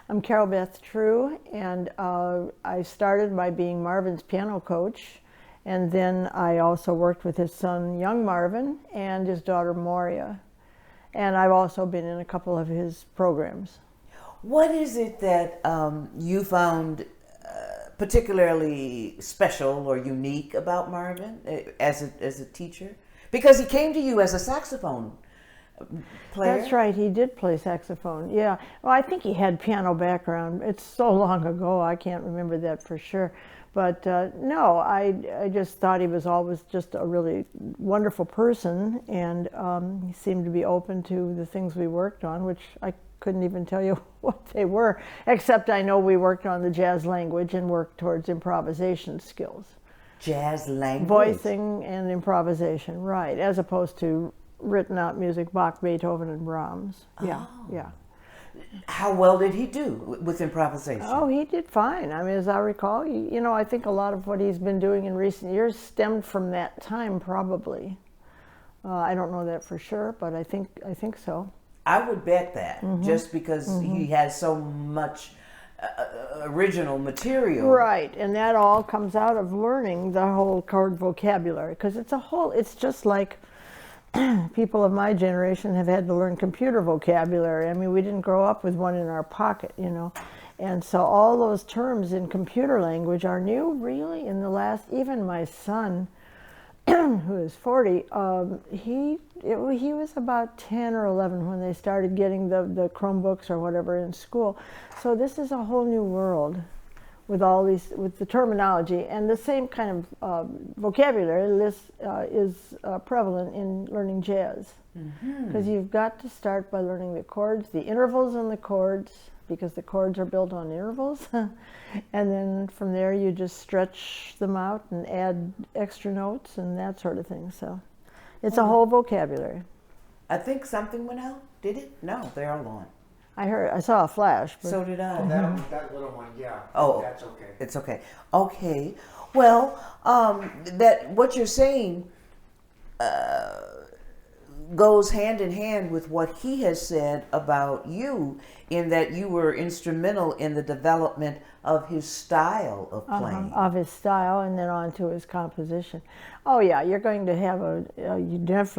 I'm Carolbeth True, and I started by being Marvin's piano coach, and then I also worked with his son, young Marvin, and his daughter, Moria. And I've also been in a couple of his programs. What is it that you found particularly special or unique about Marvin as a teacher? Because he came to you as a saxophone player. That's right, he did play saxophone, yeah. Well, I think he had piano background. It's so long ago, I can't remember that for sure. But no, I just thought he was always just a really wonderful person, and he seemed to be open to the things we worked on, which I couldn't even tell you what they were, except I know we worked on the jazz language and worked towards improvisation skills. Jazz language? Voicing and improvisation, right, as opposed to written out music, Bach, Beethoven, and Brahms. Yeah, yeah. How well did he do with improvisation? Oh, he did fine. I mean, as I recall, I think a lot of what he's been doing in recent years stemmed from that time, probably. I don't know that for sure, but I think so. I would bet that, just because he has so much original material. Right, and that all comes out of learning the whole chord vocabulary, because it's just like people of my generation have had to learn computer vocabulary. I mean, we didn't grow up with one in our pocket, And so all those terms in computer language are new, really, in the last, even my son, who is 40, he was about 10 or 11 when they started getting the Chromebooks or whatever in school. So this is a whole new world with with the terminology, and the same kind of vocabulary is prevalent in learning jazz. Because you've got to start by learning the chords, the intervals in the chords, because the chords are built on intervals, and then from there you just stretch them out and add extra notes and that sort of thing. So it's a whole vocabulary. I think something went out. Did it? No, they're all on. I saw a flash. But So did I. That little one, yeah. Oh, That's okay. It's okay. Okay. Well, that what you're saying goes hand in hand with what he has said about you, in that you were instrumental in the development of his style of playing. Of his style, and then on to his composition. Oh yeah, you're definitely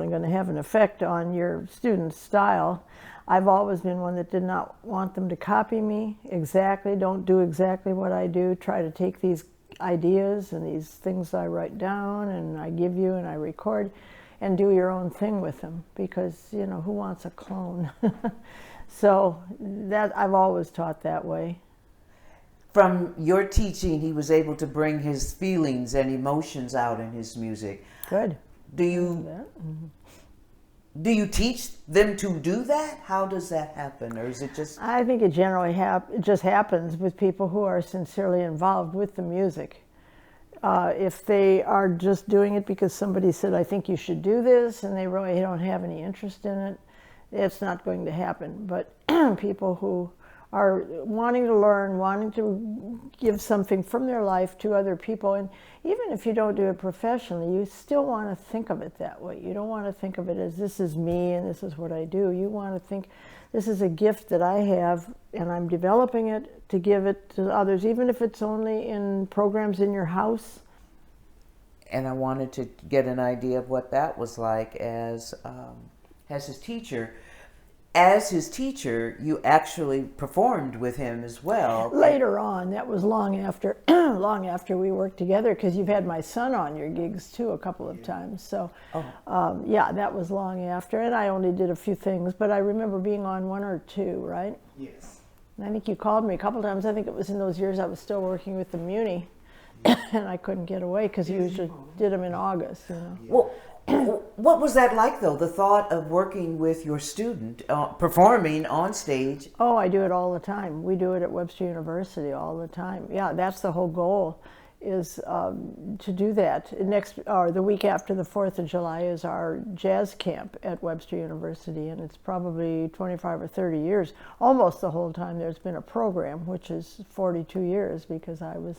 going to have an effect on your students' style. I've always been one that did not want them to copy me exactly, don't do exactly what I do, try to take these ideas and these things I write down and I give you and I record, and do your own thing with them, because, who wants a clone? So that I've always taught that way. From your teaching, he was able to bring his feelings and emotions out in his music. Good. Do you teach them to do that? How does that happen? Or is it just... I think it generally it just happens with people who are sincerely involved with the music. If they are just doing it because somebody said, I think you should do this, and they really don't have any interest in it, it's not going to happen. But people who are wanting to learn, wanting to give something from their life to other people, and even if you don't do it professionally, you still want to think of it that way. You don't want to think of it as this is me and this is what I do. You want to think this is a gift that I have and I'm developing it to give it to others, even if it's only in programs in your house. And I wanted to get an idea of what that was like as his teacher. As his teacher, you actually performed with him as well. Later on, that was long after long after we worked together, because you've had my son on your gigs too a couple of times. So yeah, that was long after, and I only did a few things, but I remember being on one or two, right? Yes. And I think you called me a couple times. I think it was in those years I was still working with the Muni, and I couldn't get away because you usually did them in August. Well, what was that like, though, the thought of working with your student, performing on stage? Oh, I do it all the time. We do it at Webster University all the time. Yeah, that's the whole goal, is to do that. The week after the 4th of July is our jazz camp at Webster University, and it's probably 25 or 30 years, almost the whole time there's been a program, which is 42 years, because I was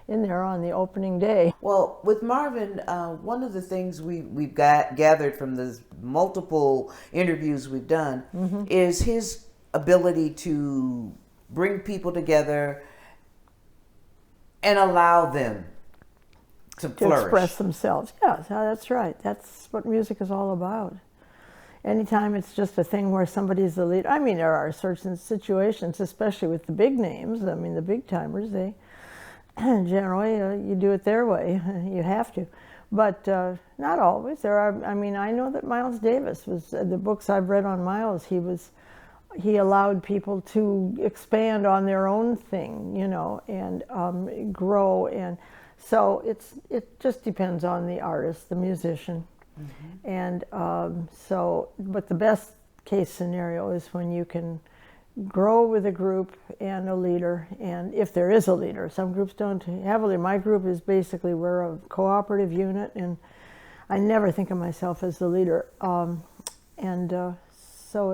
in there on the opening day. Well, with Marvin, one of the things we've gathered from the multiple interviews we've done is his ability to bring people together and allow them to flourish. Express themselves. Yes, that's right. That's what music is all about. Anytime it's just a thing where somebody's the leader. I mean, there are certain situations, especially with the big names. I mean, the big timers, they generally you do it their way. You have to, but not always. There are. I mean, I know that Miles Davis was the books I've read on Miles. He allowed people to expand on their own thing, you know, and grow. And so it just depends on the artist, the musician. Mm-hmm. And but the best case scenario is when you can grow with a group and a leader, and if there is a leader. Some groups don't have a leader. My group is basically, we're a cooperative unit, and I never think of myself as the leader. So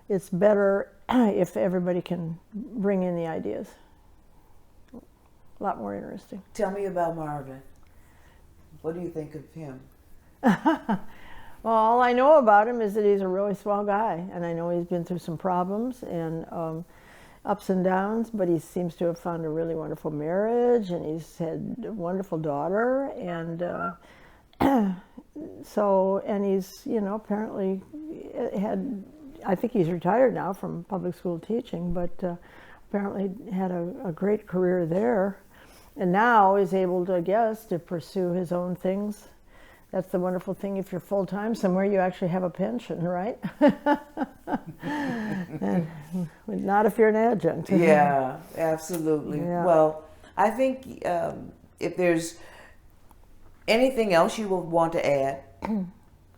it's better if everybody can bring in the ideas. A lot more interesting. Tell me about Marvin. What do you think of him? Well, all I know about him is that he's a really swell guy, and I know he's been through some problems and ups and downs, but he seems to have found a really wonderful marriage, and he's had a wonderful daughter, and and he's, you know, apparently I think he's retired now from public school teaching, but apparently had a great career there, and now is able to, I guess, to pursue his own things. That's the wonderful thing. If you're full-time somewhere, you actually have a pension, right? And not if you're an adjunct. Yeah, absolutely. Yeah. Well, I think if there's anything else you will want to add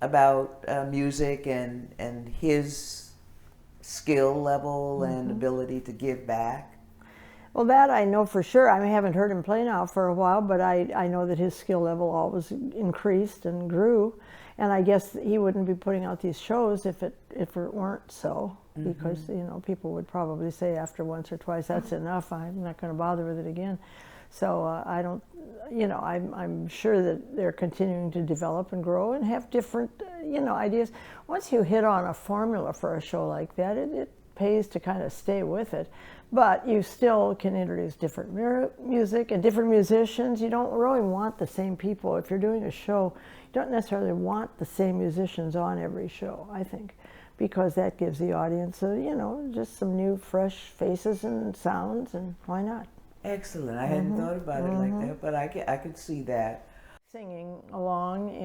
about music and his skill level and ability to give back. Well, that I know for sure. I haven't heard him play now for a while, but I know that his skill level always increased and grew, and I guess he wouldn't be putting out these shows if it weren't so, because you know, people would probably say after once or twice, that's enough. I'm not going to bother with it again. So I don't, you know, I'm sure that they're continuing to develop and grow and have different, you know, ideas. Once you hit on a formula for a show like that, it pays to kind of stay with it. But you still can introduce different music and different musicians. You don't really want the same people. If you're doing a show, you don't necessarily want the same musicians on every show, I think, because that gives the audience, you know, just some new, fresh faces and sounds, and why not? Excellent. I hadn't thought about it like that, but I could see that. Singing along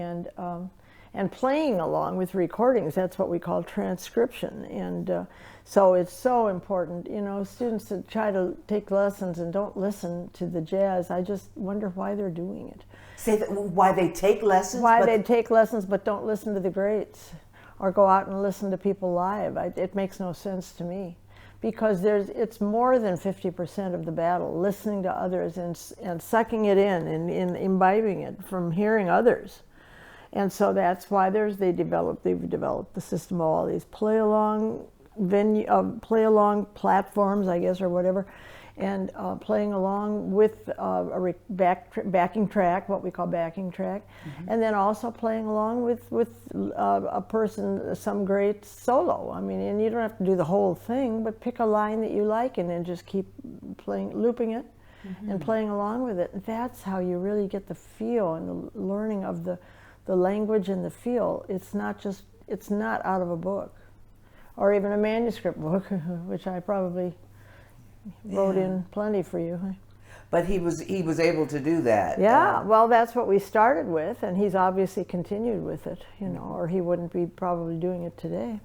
and playing along with recordings. That's what we call transcription. And so it's so important. You know, students that try to take lessons and don't listen to the jazz, I just wonder why they're doing it. Say that, why they take lessons? Why they take lessons but don't listen to the greats or go out and listen to people live. It makes no sense to me. Because it's more than 50% of the battle, listening to others and sucking it in and imbibing it from hearing others. And so that's why they've developed the system of all these play along platforms, I guess, or whatever, and playing along with a backing track, what we call backing track, and then also playing along with a person, some great solo. I mean, and you don't have to do the whole thing, but pick a line that you like and then just keep playing, looping it, and playing along with it. And that's how you really get the feel and the learning of the language and the feel. It's not out of a book, or even a manuscript book, which I probably wrote in plenty for you. But he was able to do that. Yeah, well, that's what we started with, and he's obviously continued with it, you know, or he wouldn't be probably doing it today.